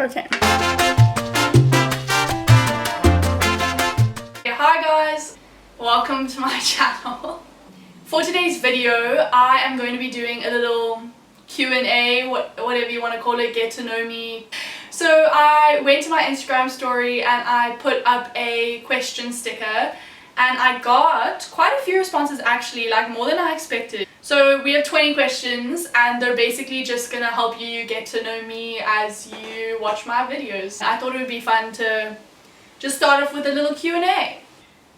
Okay. Hi guys, welcome to my channel. For today's video, I am going to be doing a little Q&A, whatever you want to call it, get to know me. So I went to my Instagram story and I put up a question sticker and I got quite a few responses actually, like more than I expected. So we have 20 questions and they're basically just gonna help you get to know me as you watch my videos. I thought it would be fun to just start off with a little Q&A.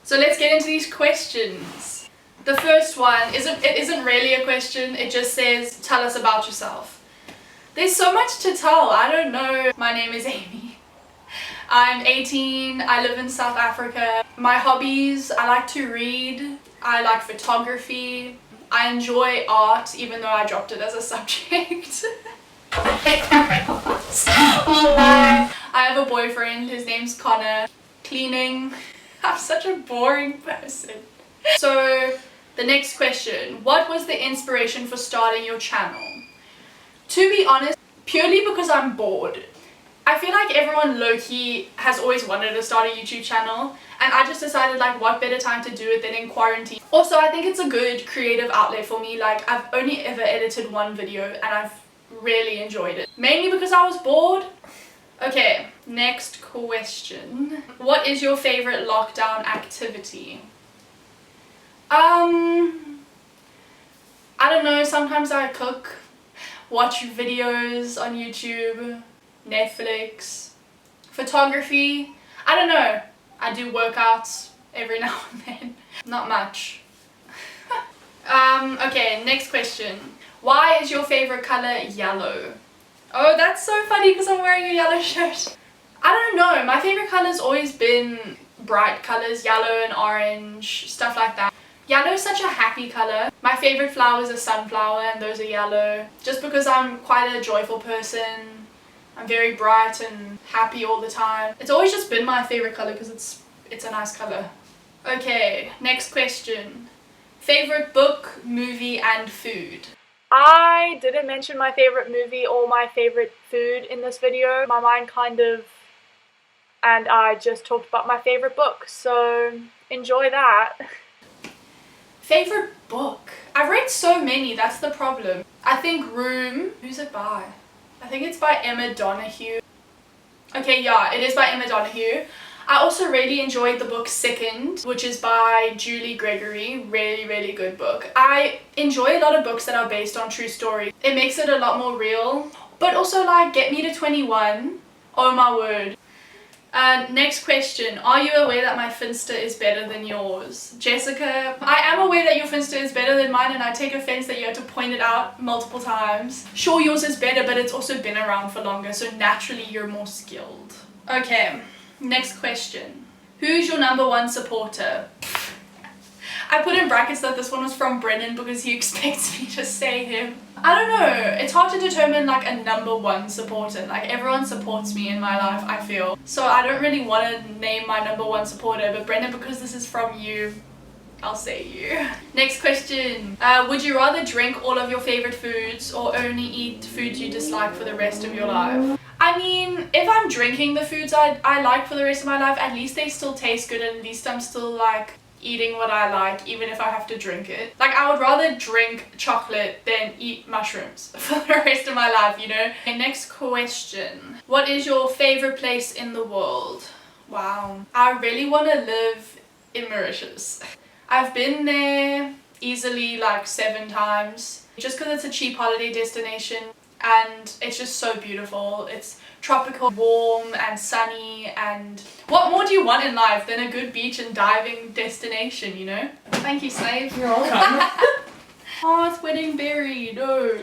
So let's get into these questions. The first one, it isn't really a question, it just says, tell us about yourself. There's so much to tell, I don't know. My name is Amy. I'm 18, I live in South Africa. My hobbies, I like to read, I like photography, I enjoy art even though I dropped it as a subject. I have a boyfriend, his name's Connor. Cleaning, I'm such a boring person. So the next question, what was the inspiration for starting your channel? To be honest, purely because I'm bored. I feel like everyone low-key has always wanted to start a YouTube channel and I just decided like what better time to do it than in quarantine. Also, I think it's a good creative outlet for me. Like I've only ever edited one video and I've really enjoyed it. Mainly because I was bored. Okay, next question. What is your favorite lockdown activity? I don't know, sometimes I cook, watch videos on YouTube, Netflix, photography, I don't know, I do workouts every now and then, not much. Okay, next question. Why is your favorite color yellow? Oh, that's so funny because I'm wearing a yellow shirt. I don't know, my favorite color's always been bright colors, yellow and orange, stuff like that. Yellow is such a happy color. My favorite flower is a sunflower and those are yellow. Just because I'm quite a joyful person. I'm very bright and happy all the time. It's always just been my favorite color because it's a nice color. Okay, next question. Favorite book, movie and food? I didn't mention my favorite movie or my favorite food in this video. My mind and I just talked about my favorite book, so enjoy that. Favorite book? I've read so many, that's the problem. I think Room, who's it by? I think it's by Emma Donoghue. Okay, yeah, it is by Emma Donoghue. I also really enjoyed the book Second, which is by Julie Gregory. Really, really good book. I enjoy a lot of books that are based on true stories. It makes it a lot more real. But also like Get Me to 21. Oh my word. Next question. Are you aware that my Finsta is better than yours? Jessica, I am aware that your Finsta is better than mine and I take offense that you had to point it out multiple times. Sure, yours is better, but it's also been around for longer, so naturally you're more skilled. Okay, next question. Who's your #1 supporter? I put in brackets that this one was from Brennan because he expects me to say him. I don't know, it's hard to determine like a #1 supporter. Like everyone supports me in my life, I feel. So I don't really want to name my #1 supporter, but Brennan, because this is from you, I'll say you. Next question. Would you rather drink all of your favorite foods or only eat foods you dislike for the rest of your life? I mean, if I'm drinking the foods I like for the rest of my life, at least they still taste good and at least I'm still like eating what I like, even if I have to drink it. Like I would rather drink chocolate than eat mushrooms for the rest of my life, you know? Okay, next question. What is your favorite place in the world? Wow. I really want to live in Mauritius. I've been there easily like 7 times just because it's a cheap holiday destination and it's just so beautiful. It's tropical, warm and sunny, and what more do you want in life than a good beach and diving destination, you know? Thank you, slave. You're welcome. Oh, it's wedding berry, no.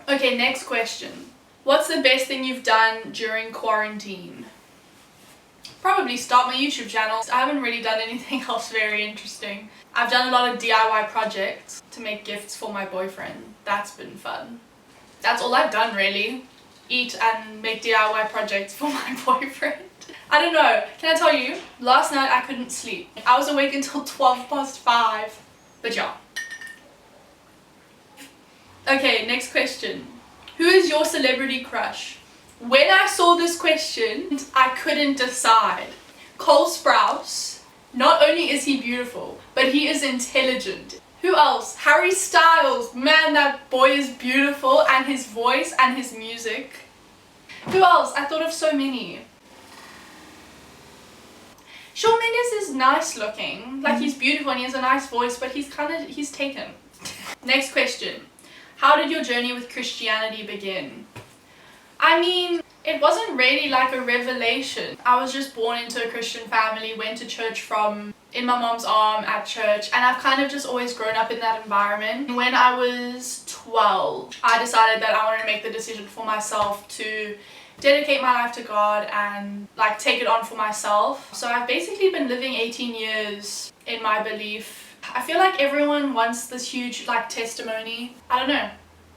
Okay, next question. What's the best thing you've done during quarantine? Probably start my YouTube channel. I haven't really done anything else very interesting. I've done a lot of DIY projects to make gifts for my boyfriend. That's been fun. That's all I've done really. Eat and make DIY projects for my boyfriend. I don't know, can I tell you, last night I couldn't sleep. I was awake until 5:12. But yeah. Okay, next question. Who is your celebrity crush? When I saw this question, I couldn't decide. Cole Sprouse, not only is he beautiful, but he is intelligent. Who else? Harry Styles. Man, that boy is beautiful, and his voice and his music. Who else? I thought of so many. Shawn Mendes is nice looking. Like, he's beautiful and he has a nice voice, but he's taken. Next question. How did your journey with Christianity begin? I mean, it wasn't really like a revelation. I was just born into a Christian family, went to church in my mom's arm at church, and I've kind of just always grown up in that environment. When I was 12, I decided that I wanted to make the decision for myself to dedicate my life to God and like take it on for myself. So I've basically been living 18 years in my belief. I feel like everyone wants this huge like testimony. I don't know.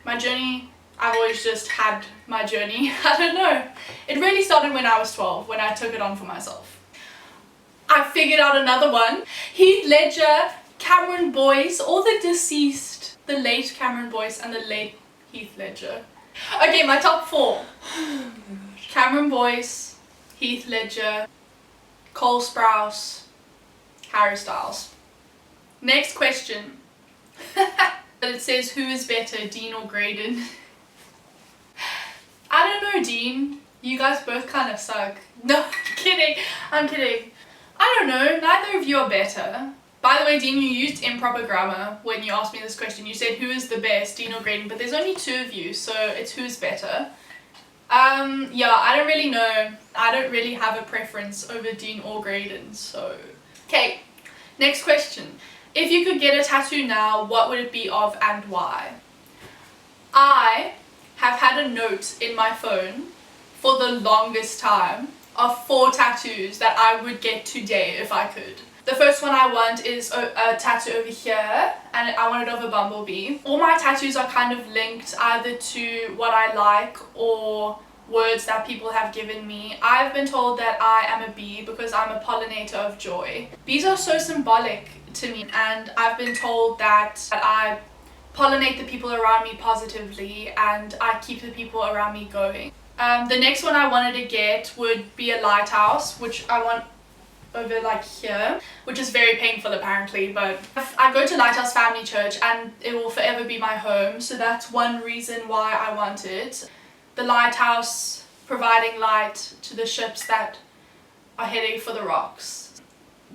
My journey, I've always just had my journey. I don't know. It really started when I was 12, when I took it on for myself. I figured out another one. Heath Ledger, Cameron Boyce, or the deceased, the late Cameron Boyce and the late Heath Ledger. Okay, my top 4. Cameron Boyce, Heath Ledger, Cole Sprouse, Harry Styles. Next question. It says, who is better, Dean or Graydon? I don't know, Dean. You guys both kind of suck. No, I'm kidding. I'm kidding. I don't know. Neither of you are better. By the way, Dean, you used improper grammar when you asked me this question. You said, who is the best, Dean or Graydon? But there's only 2 of you, so it's who's better. Yeah, I don't really know. I don't really have a preference over Dean or Graydon, so... Okay, next question. If you could get a tattoo now, what would it be of and why? I have had a note in my phone for the longest time of 4 tattoos that I would get today if I could. The first one I want is a tattoo over here, and I want it of a bumblebee. All my tattoos are kind of linked either to what I like or words that people have given me. I've been told that I am a bee because I'm a pollinator of joy. Bees are so symbolic to me, and I've been told that I pollinate the people around me positively and I keep the people around me going. The next one I wanted to get would be a lighthouse, which I want over like here, which is very painful apparently, but I go to Lighthouse Family Church and it will forever be my home, so that's one reason why I want it. The lighthouse providing light to the ships that are heading for the rocks.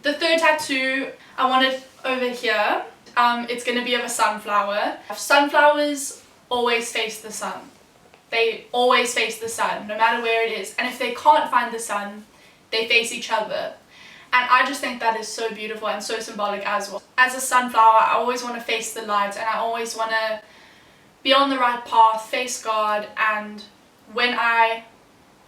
The third tattoo, I want it over here. It's going to be of a sunflower. Sunflowers always face the sun. They always face the sun, no matter where it is, and if they can't find the sun, they face each other. And I just think that is so beautiful and so symbolic as well. As a sunflower, I always want to face the light, and I always want to be on the right path, face God, and when I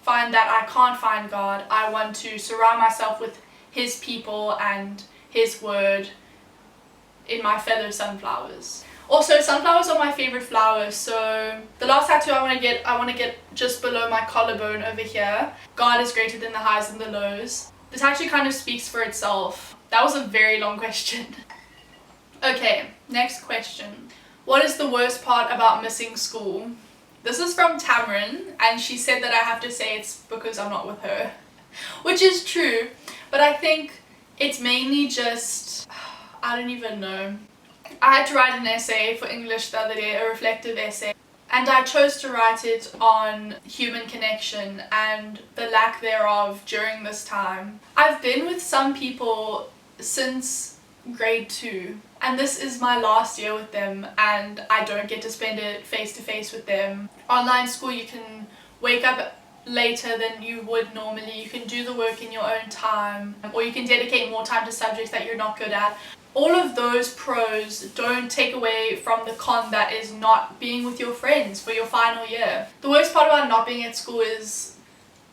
find that I can't find God, I want to surround myself with His people and His word in my fellow sunflowers. Also, sunflowers are my favorite flowers, so the last tattoo I want to get just below my collarbone over here. God is greater than the highs and the lows. The tattoo kind of speaks for itself. That was a very long question. Okay, next question. What is the worst part about missing school? This is from Tamron, and she said that I have to say it's because I'm not with her. Which is true, but I think it's mainly just... I don't even know. I had to write an essay for English the other day, a reflective essay, and I chose to write it on human connection and the lack thereof during this time. I've been with some people since grade 2, and this is my last year with them, and I don't get to spend it face to face with them. Online school, you can wake up later than you would normally, you can do the work in your own time, or you can dedicate more time to subjects that you're not good at. All of those pros don't take away from the con that is not being with your friends for your final year. The worst part about not being at school is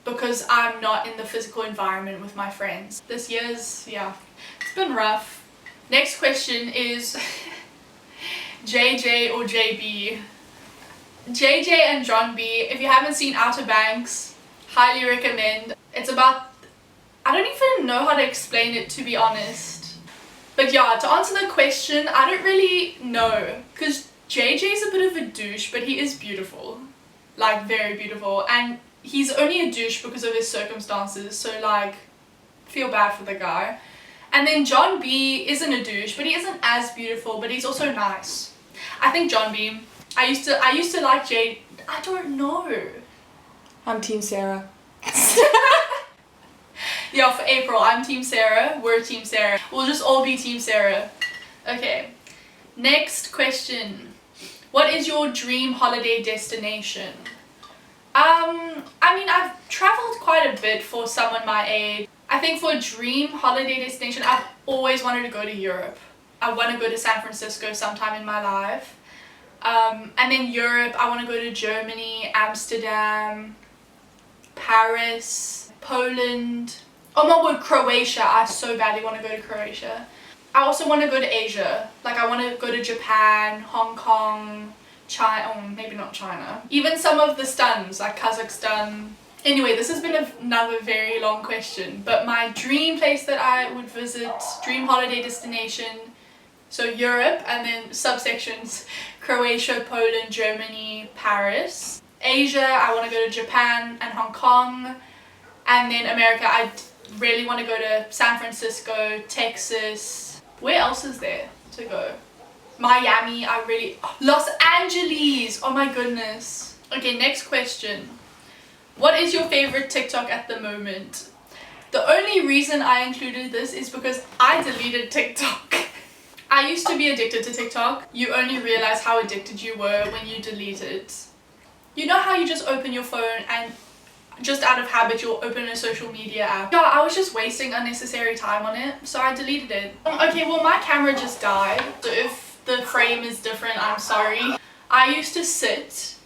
because I'm not in the physical environment with my friends. This year's, yeah, it's been rough. Next question is JJ or JB? JJ and John B. If you haven't seen Outer Banks, highly recommend. It's about, I don't even know how to explain it, to be honest. But yeah, to answer the question, I don't really know, because JJ's a bit of a douche, but he is beautiful. like very beautiful, and he's only a douche because of his circumstances, so like feel bad for the guy. And then John B isn't a douche, but he isn't as beautiful, but he's also nice. I think John B. I used to like Jade. I don't know. I'm Team Sarah. Yeah, for April, I'm Team Sarah. We're Team Sarah. We'll just all be Team Sarah. Okay. Next question. What is your dream holiday destination? I mean, I've traveled quite a bit for someone my age. I think for a dream holiday destination, I've always wanted to go to Europe. I want to go to San Francisco sometime in my life. And then Europe, I want to go to Germany, Amsterdam, Paris, Poland. Oh my word, Croatia. I so badly want to go to Croatia. I also want to go to Asia. Like, I want to go to Japan, Hong Kong, China, oh, maybe not China. Even some of the stuns, like Kazakhstan. Anyway, this has been another very long question, but my dream place that I would visit, dream holiday destination, so Europe, and then subsections, Croatia, Poland, Germany, Paris. Asia, I want to go to Japan and Hong Kong. And then America, I really want to go to San Francisco, Texas. Where else is there to go? Miami, Los Angeles, oh my goodness. Okay, next question. What is your favorite TikTok at the moment? The only reason I included this is because I deleted TikTok. I used to be addicted to TikTok. You only realize how addicted you were when you delete it. You know how you just open your phone and just out of habit you'll open a social media app? Yeah, I was just wasting unnecessary time on it, so I deleted it. Okay, well my camera just died, so if the frame is different, I'm sorry. I used to sit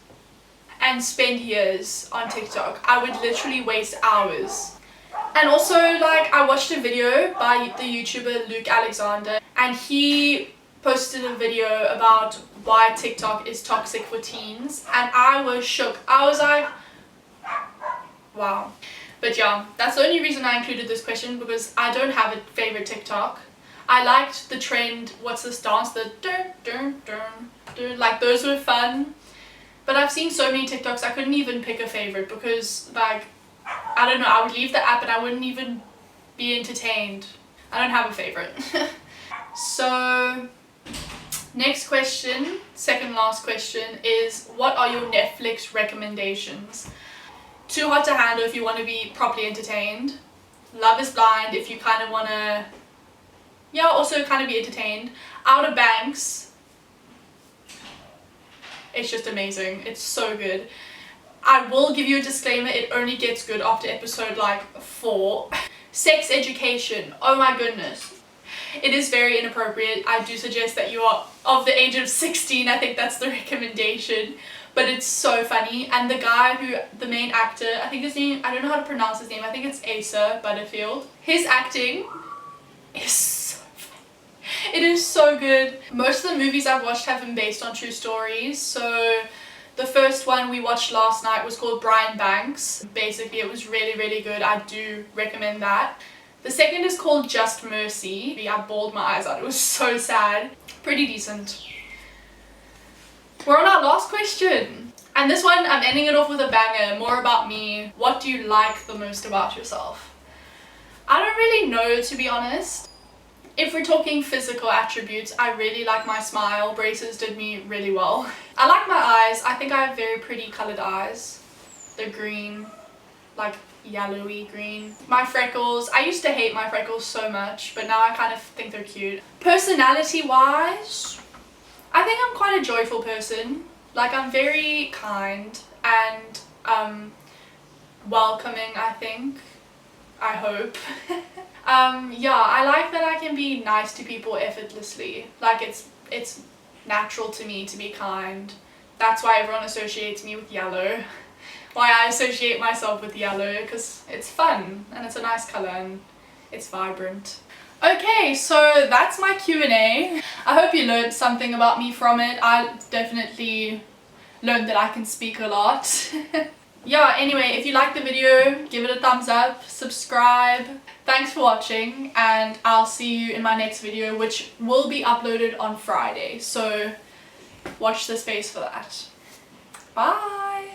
and spend years on TikTok. I would literally waste hours. And also, like, I watched a video by the YouTuber Luke Alexander, and he posted a video about why TikTok is toxic for teens, and I was shook. I was like, wow. But yeah, that's the only reason I included this question, because I don't have a favorite TikTok. I liked the trend, what's this dance, the dun dun dun dun, like those were fun. But I've seen so many TikToks, I couldn't even pick a favorite because, like, I don't know, I would leave the app and I wouldn't even be entertained. I don't have a favorite. So, next question, second last question is, what are your Netflix recommendations? Too Hot to Handle if you want to be properly entertained. Love is Blind if you kind of want to, yeah, also kind of be entertained. Outer Banks. It's just amazing. It's so good. I will give you a disclaimer, it only gets good after episode like 4. Sex Education. Oh my goodness. It is very inappropriate. I do suggest that you are of the age of 16. I think that's the recommendation. But it's so funny. And the guy who, the main actor, I think his name, I don't know how to pronounce his name. I think it's Asa Butterfield. His acting is so funny. It is so good. Most of the movies I've watched have been based on true stories. So the first one we watched last night was called Brian Banks. Basically, it was really, really good. I do recommend that. The second is called Just Mercy. I bawled my eyes out. It was so sad. Pretty decent. We're on our last question. And this one, I'm ending it off with a banger. More about me. What do you like the most about yourself? I don't really know, to be honest. If we're talking physical attributes, I really like my smile. Braces did me really well. I like my eyes. I think I have very pretty colored eyes. They're green, like yellowy green. My freckles. I used to hate my freckles so much, but now I kind of think they're cute. Personality wise, I think I'm quite a joyful person. Like, I'm very kind and welcoming, I think. I hope. Yeah, I like that I can be nice to people effortlessly. Like, it's natural to me to be kind. That's why everyone associates me with yellow. Why I associate myself with yellow, because it's fun and it's a nice color and it's vibrant. Okay, so that's my Q&A. I hope you learned something about me from it. I definitely learned that I can speak a lot. Yeah, anyway, if you liked the video, give it a thumbs up, subscribe. Thanks for watching, and I'll see you in my next video, which will be uploaded on Friday. So watch the space for that. Bye!